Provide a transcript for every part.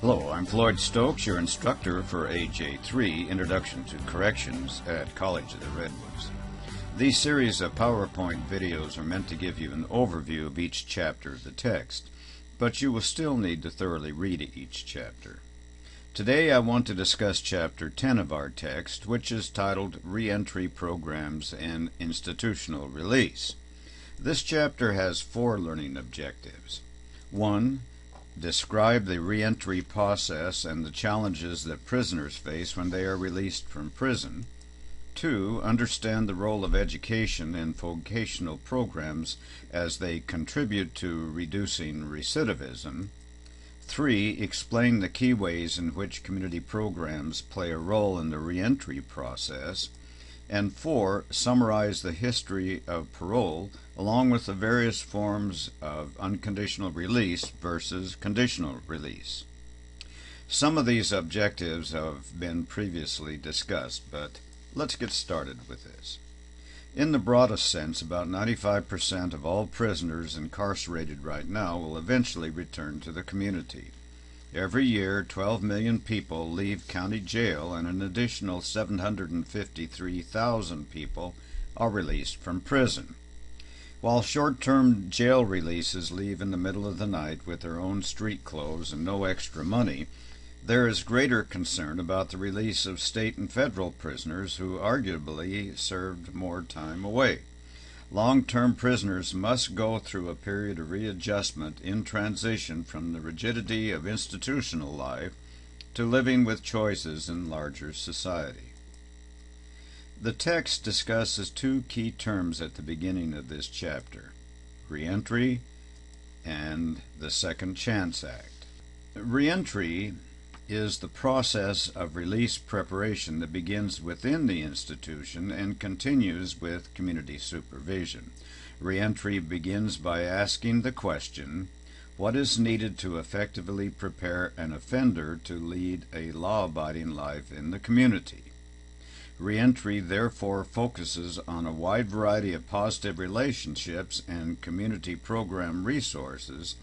Hello, I'm Floyd Stokes, your instructor for AJ3, Introduction to Corrections at College of the Redwoods. These series of PowerPoint videos are meant to give you an overview of each chapter of the text, but you will still need to thoroughly read each chapter. Today I want to discuss Chapter 10 of our text, which is titled Reentry Programs and Institutional Release. This chapter has 4 learning objectives. 1. Describe the reentry process and the challenges that prisoners face when they are released from prison. 2. Understand the role of education and vocational programs as they contribute to reducing recidivism. 3. Explain the key ways in which community programs play a role in the reentry process. And 4. Summarize the history of parole along with the various forms of unconditional release versus conditional release. Some of these objectives have been previously discussed, but let's get started with this. In the broadest sense, about 95% of all prisoners incarcerated right now will eventually return to the community. Every year, 12 million people leave county jail, and an additional 753,000 people are released from prison. While short-term jail releases leave in the middle of the night with their own street clothes and no extra money, there is greater concern about the release of state and federal prisoners who arguably served more time away. Long-term prisoners must go through a period of readjustment in transition from the rigidity of institutional life to living with choices in larger society. The text discusses 2 key terms at the beginning of this chapter: reentry and the Second Chance Act. Reentry is the process of release preparation that begins within the institution and continues with community supervision. Reentry begins by asking the question, what is needed to effectively prepare an offender to lead a law-abiding life in the community? Reentry therefore focuses on a wide variety of positive relationships and community program resources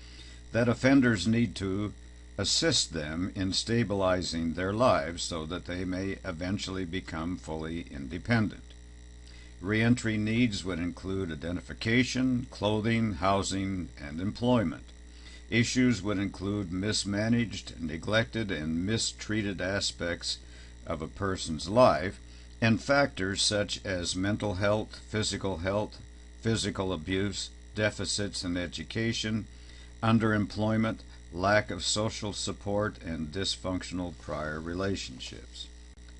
that offenders need to assist them in stabilizing their lives so that they may eventually become fully independent. Reentry needs would include identification, clothing, housing, and employment. Issues would include mismanaged, neglected, and mistreated aspects of a person's life, and factors such as mental health, physical abuse, deficits in education, underemployment, lack of social support, and dysfunctional prior relationships.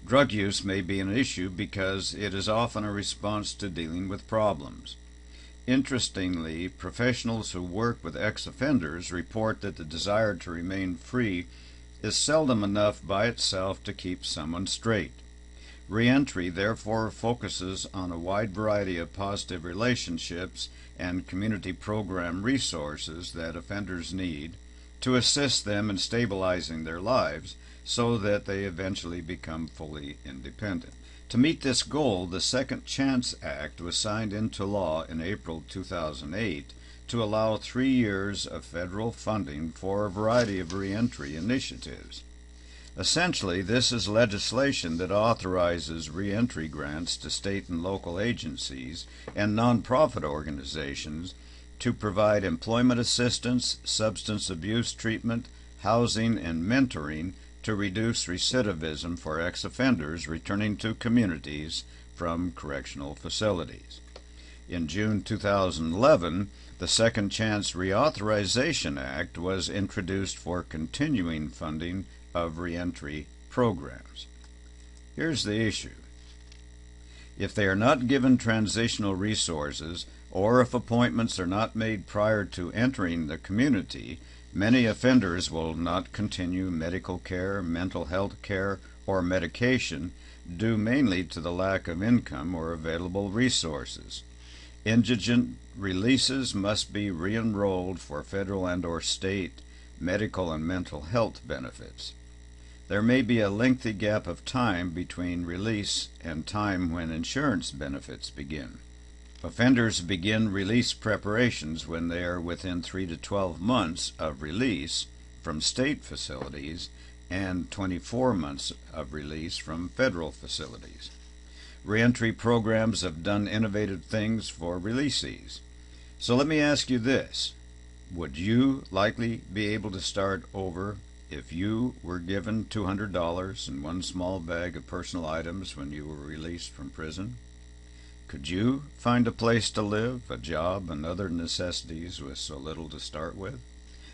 Drug use may be an issue because it is often a response to dealing with problems. Interestingly, professionals who work with ex-offenders report that the desire to remain free is seldom enough by itself to keep someone straight. Reentry therefore focuses on a wide variety of positive relationships and community program resources that offenders need to assist them in stabilizing their lives so that they eventually become fully independent. To meet this goal, the Second Chance Act was signed into law in April 2008 to allow 3 years of federal funding for a variety of reentry initiatives. Essentially, this is legislation that authorizes reentry grants to state and local agencies and nonprofit organizations to provide employment assistance, substance abuse treatment, housing, and mentoring to reduce recidivism for ex-offenders returning to communities from correctional facilities. In June 2011, the Second Chance Reauthorization Act was introduced for continuing funding of reentry programs. Here's the issue. If they are not given transitional resources, or if appointments are not made prior to entering the community, many offenders will not continue medical care, mental health care, or medication due mainly to the lack of income or available resources. Indigent releases must be re-enrolled for federal and/or state medical and mental health benefits. There may be a lengthy gap of time between release and time when insurance benefits begin. Offenders begin release preparations when they are within 3 to 12 months of release, from state facilities and 24 months of release from federal facilities. Reentry programs have done innovative things for releasees. So let me ask you this. Would you likely be able to start over if you were given $200 and one small bag of personal items when you were released from prison? Could you find a place to live, a job, and other necessities with so little to start with?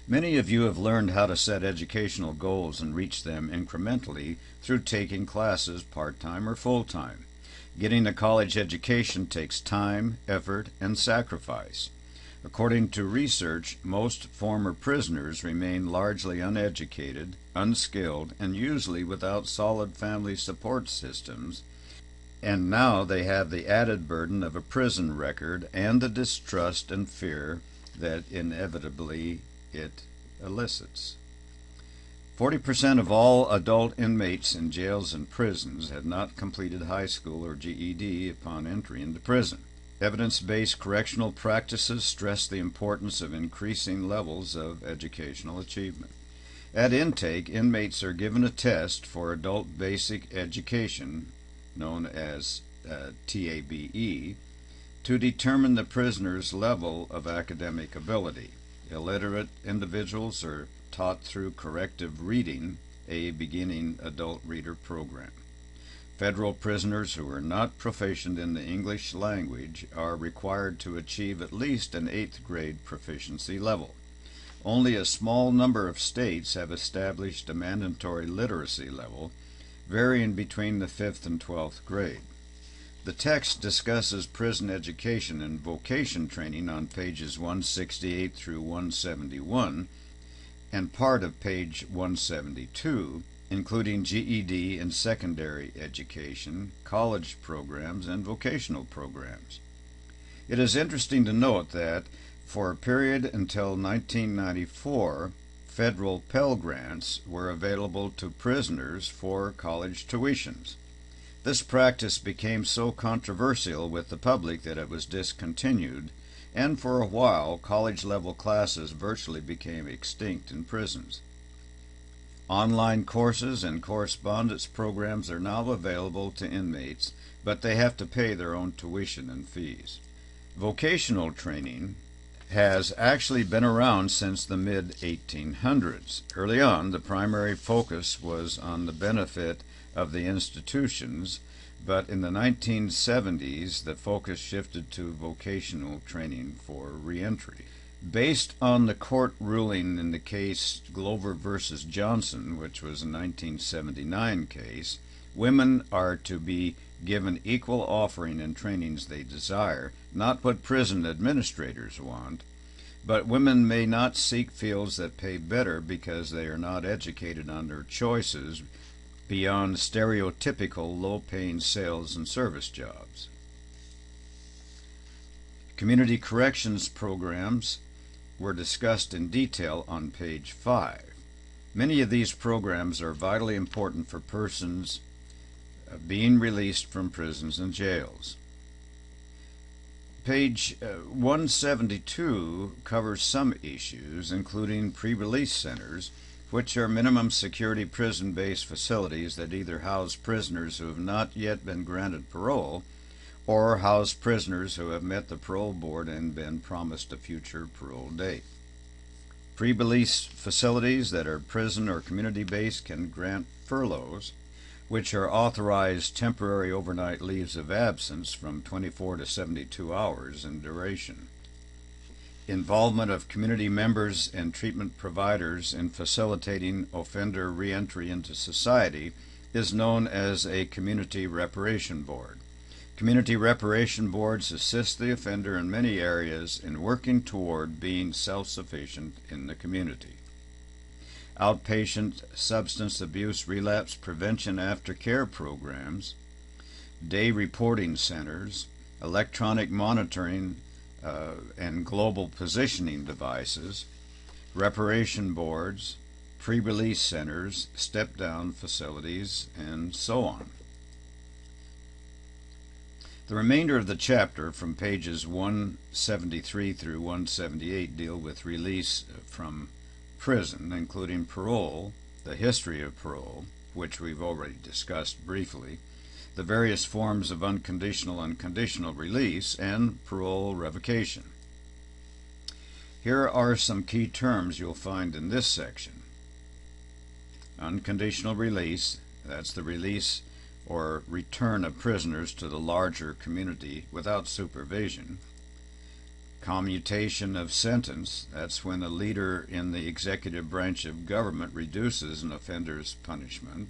Many of you have learned how to set educational goals and reach them incrementally through taking classes part-time or full-time. Getting a college education takes time, effort, and sacrifice. According to research, most former prisoners remain largely uneducated, unskilled, and usually without solid family support systems, and now they have the added burden of a prison record and the distrust and fear that inevitably it elicits. 40% of all adult inmates in jails and prisons had not completed high school or GED upon entry into prison. Evidence-based correctional practices stress the importance of increasing levels of educational achievement. At intake, inmates are given a test for adult basic education, known as TABE, to determine the prisoner's level of academic ability. Illiterate individuals are taught through corrective reading, a beginning adult reader program. Federal prisoners who are not proficient in the English language are required to achieve at least an 8th grade proficiency level. Only a small number of states have established a mandatory literacy level, varying between the 5th and 12th grade. The text discusses prison education and vocation training on pages 168 through 171 and part of page 172, including GED and secondary education, college programs, and vocational programs. It is interesting to note that for a period until 1994, federal Pell Grants were available to prisoners for college tuitions. This practice became so controversial with the public that it was discontinued, and for a while college-level classes virtually became extinct in prisons. Online courses and correspondence programs are now available to inmates, but they have to pay their own tuition and fees. Vocational training has actually been around since the mid-1800s. Early on, the primary focus was on the benefit of the institutions, but in the 1970s, the focus shifted to vocational training for reentry. Based on the court ruling in the case Glover versus Johnson, which was a 1979 case, women are to be given equal offering and trainings they desire, not what prison administrators want. But women may not seek fields that pay better because they are not educated on their choices beyond stereotypical low-paying sales and service jobs. Community corrections programs were discussed in detail on page 5. Many of these programs are vitally important for persons being released from prisons and jails. Page 172 covers some issues, including pre-release centers, which are minimum security prison-based facilities that either house prisoners who have not yet been granted parole or house prisoners who have met the parole board and been promised a future parole date. Pre-release facilities that are prison or community-based can grant furloughs, which are authorized temporary overnight leaves of absence from 24 to 72 hours in duration. Involvement of community members and treatment providers in facilitating offender reentry into society is known as a community reparation board. Community reparation boards assist the offender in many areas in working toward being self-sufficient in the community. Outpatient substance abuse relapse prevention aftercare programs, day reporting centers, electronic monitoring and global positioning devices, reparation boards, pre-release centers, step-down facilities, and so on. The remainder of the chapter, from pages 173 through 178, deal with release from prison, including parole, the history of parole, which we've already discussed briefly, the various forms of unconditional and conditional release, and parole revocation. Here are some key terms you'll find in this section. Unconditional release, that's the release or return of prisoners to the larger community without supervision. Commutation of sentence, that's when a leader in the executive branch of government reduces an offender's punishment.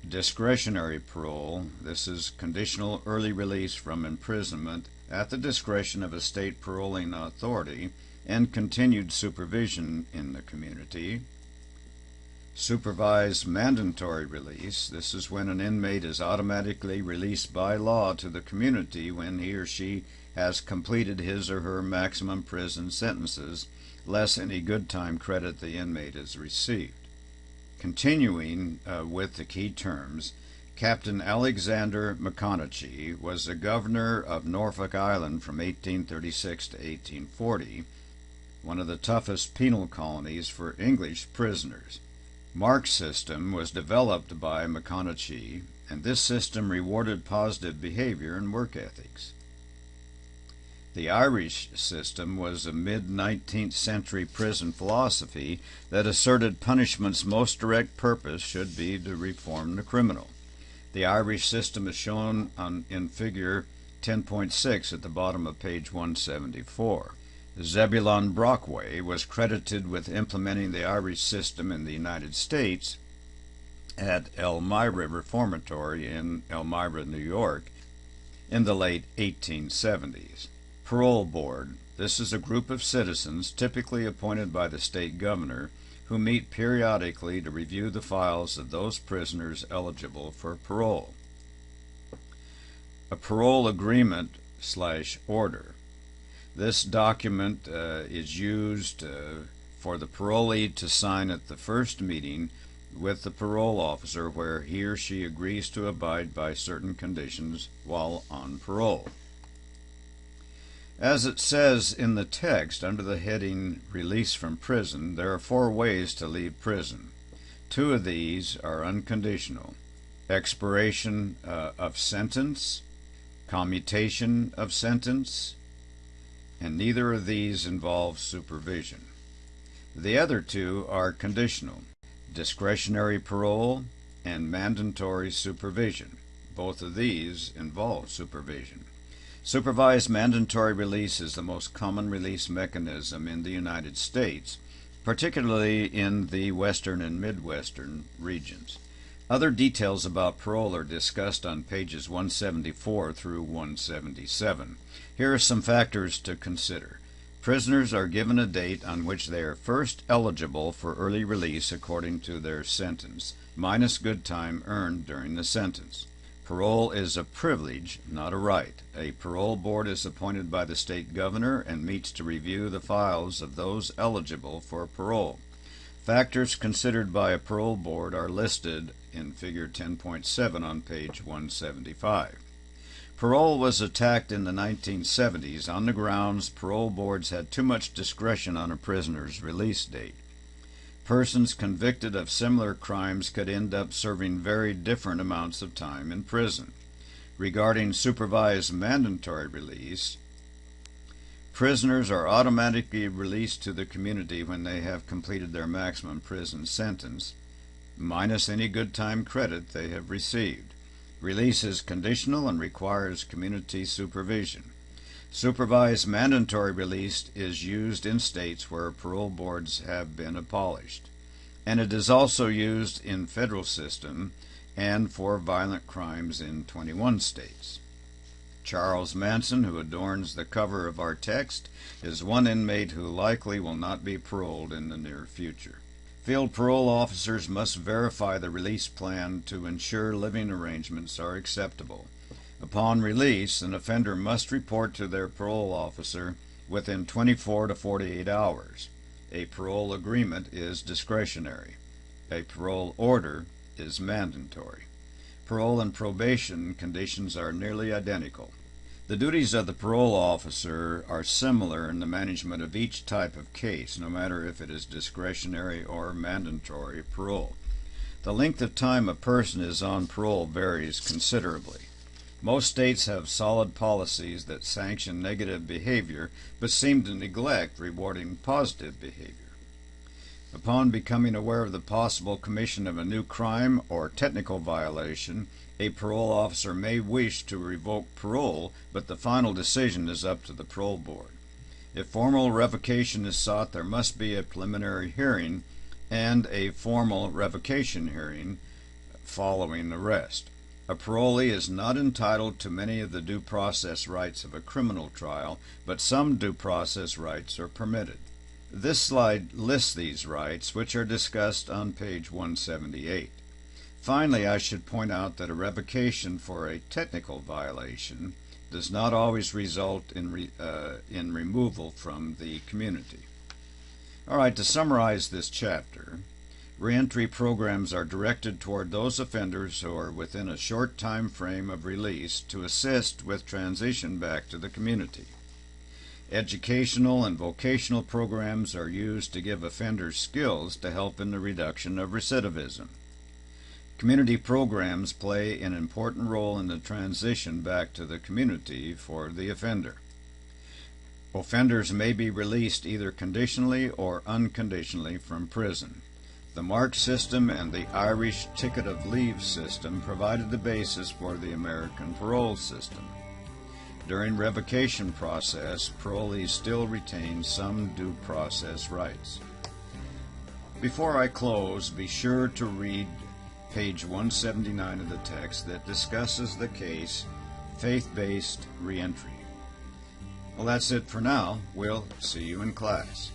Discretionary parole, this is conditional early release from imprisonment at the discretion of a state paroling authority and continued supervision in the community. Supervised mandatory release, this is when an inmate is automatically released by law to the community when he or she has completed his or her maximum prison sentences, less any good time credit the inmate has received. Continuing with the key terms, Captain Alexander McConaughey was the governor of Norfolk Island from 1836 to 1840, one of the toughest penal colonies for English prisoners. Mark's system was developed by McConaughey, and this system rewarded positive behavior and work ethics. The Irish system was a mid-19th century prison philosophy that asserted punishment's most direct purpose should be to reform the criminal. The Irish system is shown in figure 10.6 at the bottom of page 174. Zebulon Brockway was credited with implementing the Irish system in the United States at Elmira Reformatory in Elmira, New York, in the late 1870s. Parole Board. This is a group of citizens typically appointed by the state governor who meet periodically to review the files of those prisoners eligible for parole. A parole agreement/order. This document is used for the parolee to sign at the first meeting with the parole officer where he or she agrees to abide by certain conditions while on parole. As it says in the text under the heading Release from Prison, there are 4 ways to leave prison. 2 of these are unconditional: expiration of sentence, commutation of sentence, and neither of these involves supervision. The other 2 are conditional: discretionary parole and mandatory supervision. Both of these involve supervision. Supervised mandatory release is the most common release mechanism in the United States, particularly in the western and midwestern regions. Other details about parole are discussed on pages 174 through 177. Here are some factors to consider. Prisoners are given a date on which they are first eligible for early release according to their sentence, minus good time earned during the sentence. Parole is a privilege, not a right. A parole board is appointed by the state governor and meets to review the files of those eligible for parole. Factors considered by a parole board are listed in figure 10.7 on page 175. Parole was attacked in the 1970s on the grounds parole boards had too much discretion on a prisoner's release date. Persons convicted of similar crimes could end up serving very different amounts of time in prison. Regarding supervised mandatory release, prisoners are automatically released to the community when they have completed their maximum prison sentence, minus any good time credit they have received. Release is conditional and requires community supervision. Supervised mandatory release is used in states where parole boards have been abolished, and it is also used in federal system and for violent crimes in 21 states. Charles Manson, who adorns the cover of our text, is one inmate who likely will not be paroled in the near future. Field parole officers must verify the release plan to ensure living arrangements are acceptable. Upon release, an offender must report to their parole officer within 24 to 48 hours. A parole agreement is discretionary. A parole order is mandatory. Parole and probation conditions are nearly identical. The duties of the parole officer are similar in the management of each type of case, no matter if it is discretionary or mandatory parole. The length of time a person is on parole varies considerably. Most states have solid policies that sanction negative behavior, but seem to neglect rewarding positive behavior. Upon becoming aware of the possible commission of a new crime or technical violation, a parole officer may wish to revoke parole, but the final decision is up to the parole board. If formal revocation is sought, there must be a preliminary hearing and a formal revocation hearing following arrest. A parolee is not entitled to many of the due process rights of a criminal trial, but some due process rights are permitted. This slide lists these rights, which are discussed on page 178. Finally, I should point out that a revocation for a technical violation does not always result in removal from the community. All right, to summarize this chapter, reentry programs are directed toward those offenders who are within a short time frame of release to assist with transition back to the community. Educational and vocational programs are used to give offenders skills to help in the reduction of recidivism. Community programs play an important role in the transition back to the community for the offender. Offenders may be released either conditionally or unconditionally from prison. The MARC system and the Irish Ticket of Leave system provided the basis for the American parole system. During revocation process, parolees still retain some due process rights. Before I close, be sure to read page 179 of the text that discusses the case faith-based reentry. Well, that's it for now. We'll see you in class.